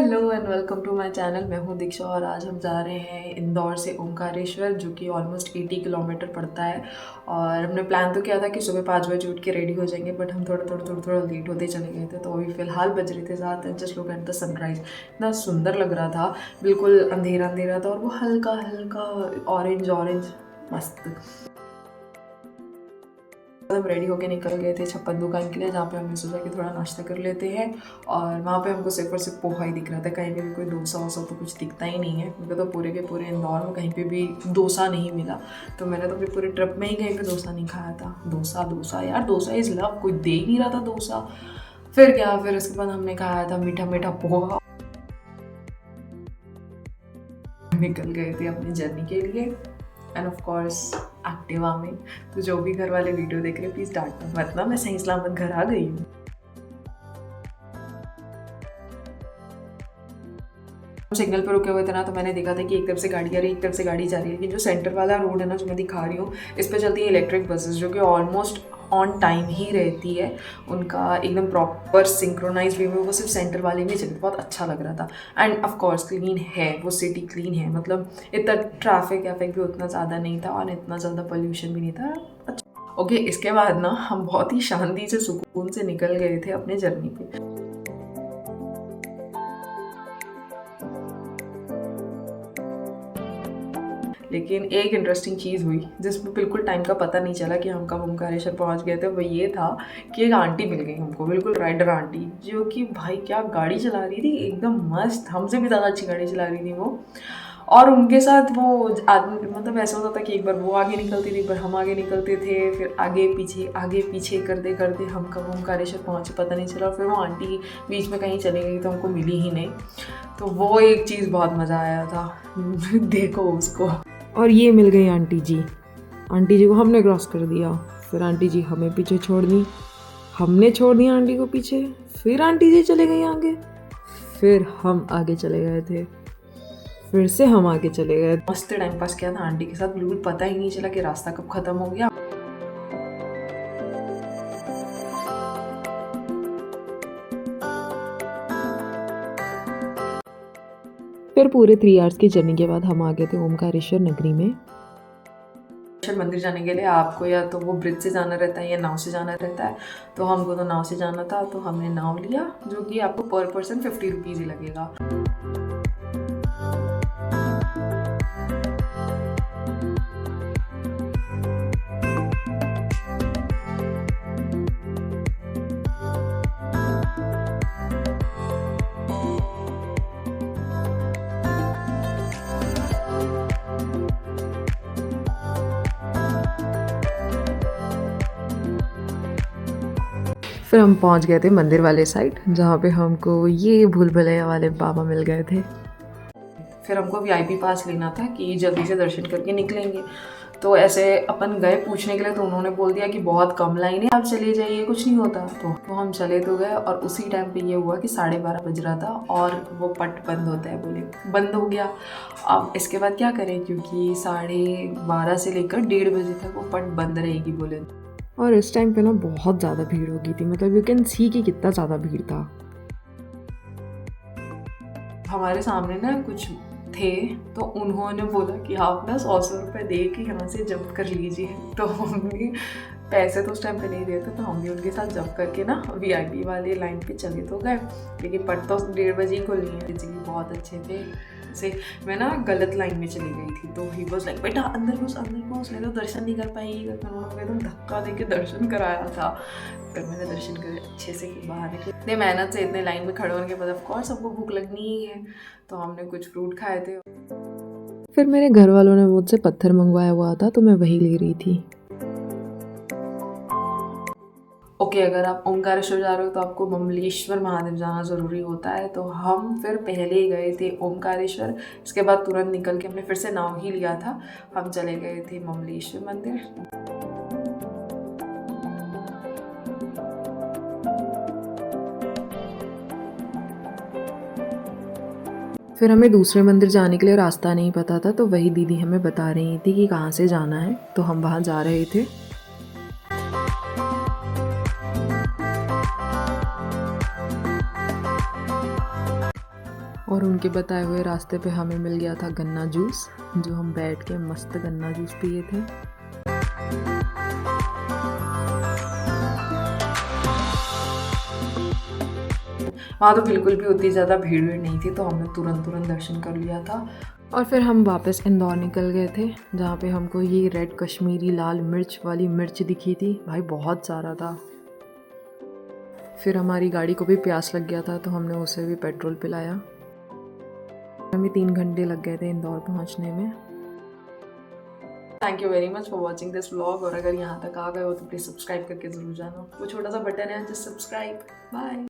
Hello and welcome to my channel. मैं हूं दीक्षा और आज हम जा रहे हैं इंदौर से ओमकारेश्वर, जो कि ऑलमोस्ट 80 किलोमीटर पड़ता है। और हमने प्लान तो किया था कि सुबह 5 बजे उठ के रेडी हो जाएंगे, बट हम थोड़ा लेट होते चले गए थे। तो अभी फ़िलहाल बज रहे थे 7 and just look at the sunrise. इतना सुंदर लग रहा था, बिल्कुल अंधेरा अंधेरा था और वो हल्का हल्का ऑरेंज मस्त। हम रेडी होके निकल गए थे छप्पन दुकान के लिए, जहाँ पे हमने सोचा कि थोड़ा नाश्ता कर लेते हैं। और वहाँ पे हमको सिर्फ और सिर्फ पोहा ही दिख रहा था, कहीं पे भी कोई डोसा वोसा तो कुछ दिखता ही नहीं है। क्योंकि तो पूरे के पूरे इंदौर में कहीं पे भी डोसा नहीं मिला। तो मैंने तो फिर पूरे ट्रिप में ही कहीं पे डोसा नहीं खाया था। डोसा यार, डोसा इज़ लव, कोई दे ही नहीं रहा था डोसा। फिर उसके बाद हमने खाया था मीठा मीठा पोहा। निकल गए थे अपनी जर्नी के लिए एंड ऑफ कोर्स एक्टिवा में। तो जो भी घर वाले वीडियो देख रहे हैं प्लीज़ डांटना मत ना, मैं सही सलामत घर आ गई हूँ। सिग्नल पर रुके हुए थे ना, तो मैंने देखा था कि एक तरफ से गाड़ी आ रही है, एक तरफ से गाड़ी जा रही है। लेकिन जो सेंटर वाला रोड है ना, जो मैं दिखा रही हूँ, इस पर चलती है इलेक्ट्रिक बसेस, जो कि ऑलमोस्ट ऑन टाइम ही रहती है। उनका एकदम प्रॉपर सिंक्रोनाइज वे में वो सिर्फ सेंटर वाले में चलती, बहुत अच्छा लग रहा था। एंड ऑफ कोर्स क्लीन है, वो सिटी क्लीन है, मतलब इतना ट्रैफिक भी उतना ज़्यादा नहीं था और इतना ज़्यादा पोल्यूशन भी नहीं था। अच्छा ओके, इसके बाद ना हम बहुत ही शांति से सुकून से निकल गए थे अपने जर्नी पे। लेकिन एक इंटरेस्टिंग चीज़ हुई जिसमें बिल्कुल टाइम का पता नहीं चला कि हम कब ओमकारेश्वर पहुंच गए थे। वो ये था कि एक आंटी मिल गई हमको, बिल्कुल राइडर आंटी, जो कि भाई क्या गाड़ी चला रही थी, एकदम मस्त, हमसे भी ज़्यादा अच्छी गाड़ी चला रही थी वो। और उनके साथ वो आदमी, मतलब ऐसा होता था कि एक बार वो आगे निकलती थी, एक बार हम आगे निकलते थे, फिर आगे पीछे करते करते हम कब ओमकारेश्वर पहुँचे पता नहीं चला। और फिर वो आंटी बीच में कहीं चली गई तो हमको मिली ही नहीं। तो वो एक चीज़ बहुत मज़ा आया था देखो उसको। और ये मिल गई आंटी जी को हमने क्रॉस कर दिया, फिर आंटी जी हमें पीछे छोड़ दी, हमने छोड़ दिया आंटी को पीछे, फिर आंटी जी चले गई आगे, फिर हम आगे चले गए थे, फिर से हम आगे चले गए। मस्त टाइम पास किया था आंटी के साथ, बिल्कुल पता ही नहीं चला कि रास्ता कब खत्म हो गया। फिर पूरे 3 आवर्स की जर्नी के बाद हम आ गए थे ओमकारेश्वर नगरी में। मंदिर जाने के लिए आपको या तो वो ब्रिज से जाना रहता है या नाव से जाना रहता है। तो हमको तो नाव से जाना था, तो हमने नाव लिया, जो कि आपको पर पर्सन 50 रुपीज़ ही लगेगा। फिर हम पहुंच गए थे मंदिर वाले साइड, जहाँ पे हमको ये भूल भुलैया वाले बाबा मिल गए थे। फिर हमको वीआईपी पास लेना था कि जल्दी से दर्शन करके निकलेंगे। तो ऐसे अपन गए पूछने के लिए, तो उन्होंने बोल दिया कि बहुत कम लाइन है, आप चले जाइए, कुछ नहीं होता। तो हम चले तो गए और उसी टाइम पे ये हुआ कि 12:30 बज रहा था और वो पट बंद होता है, बोले बंद हो गया। अब इसके बाद क्या करें, क्योंकि 12:30 से लेकर 1:30 बजे तक वो पट बंद रहेगी बोले। और इस टाइम पे ना बहुत ज़्यादा भीड़ हो गई थी, मतलब यू कैन सी कि कितना ज़्यादा भीड़ था। हमारे सामने ना कुछ थे, तो उन्होंने बोला कि आप ना 100 रुपये दे के यहाँ से जंप कर लीजिए। तो हमने पैसे तो उस टाइम पे नहीं दिए थे, तो हम भी उनके साथ जंप करके ना वीआईपी वाले लाइन पे चले तो गए। लेकिन पट तो 1:30 बजे ही खुलनी है। जी बहुत अच्छे थे। से मैं ना गलत लाइन में चली गई थी, तो ही वाज लाइक बेटा अंदर घुस, नहीं तो दर्शन नहीं कर पाएगी। उन्होंने एकदम धक्का दे के दर्शन कराया था। फिर मैंने दर्शन करे अच्छे से बाहर निकले। इतने मेहनत से इतने लाइन में खड़े होने के बाद ऑफ कोर्स सबको भूख लगनी ही है, तो हमने कुछ फ्रूट खाए थे। फिर मेरे घर वालों ने मुझसे पत्थर मंगवाया हुआ था, तो मैं वही ले रही थी। ओके, अगर आप ओमकारेश्वर जा रहे हो तो आपको ममलेश्वर महादेव जाना ज़रूरी होता है। तो हम फिर पहले ही गए थे ओमकारेश्वर, इसके बाद तुरंत निकल के हमने फिर से नाव ही लिया था, हम चले गए थे ममलेश्वर मंदिर। फिर हमें दूसरे मंदिर जाने के लिए रास्ता नहीं पता था, तो वही दीदी हमें बता रही थी कि कहाँ से जाना है, तो हम वहाँ जा रहे थे। और उनके बताए हुए रास्ते पे हमें मिल गया था गन्ना जूस, जो हम बैठ के मस्त गन्ना जूस पिए थे। वहाँ तो बिल्कुल भी उतनी ज़्यादा भीड़ नहीं थी, तो हमने तुरंत दर्शन कर लिया था। और फिर हम वापस इंदौर निकल गए थे, जहाँ पे हमको ये रेड कश्मीरी लाल मिर्च वाली मिर्च दिखी थी। भाई बहुत सारा था। फिर हमारी गाड़ी को भी प्यास लग गया था, तो हमने उसे भी पेट्रोल पिलाया। हमें 3 घंटे लग गए थे इंदौर पहुँचने में। Thank you very much for watching this vlog. और अगर यहाँ तक आ गए हो तो प्लीज़ सब्सक्राइब करके ज़रूर जाना। वो छोटा सा बटन है, जस्ट सब्सक्राइब। बाय।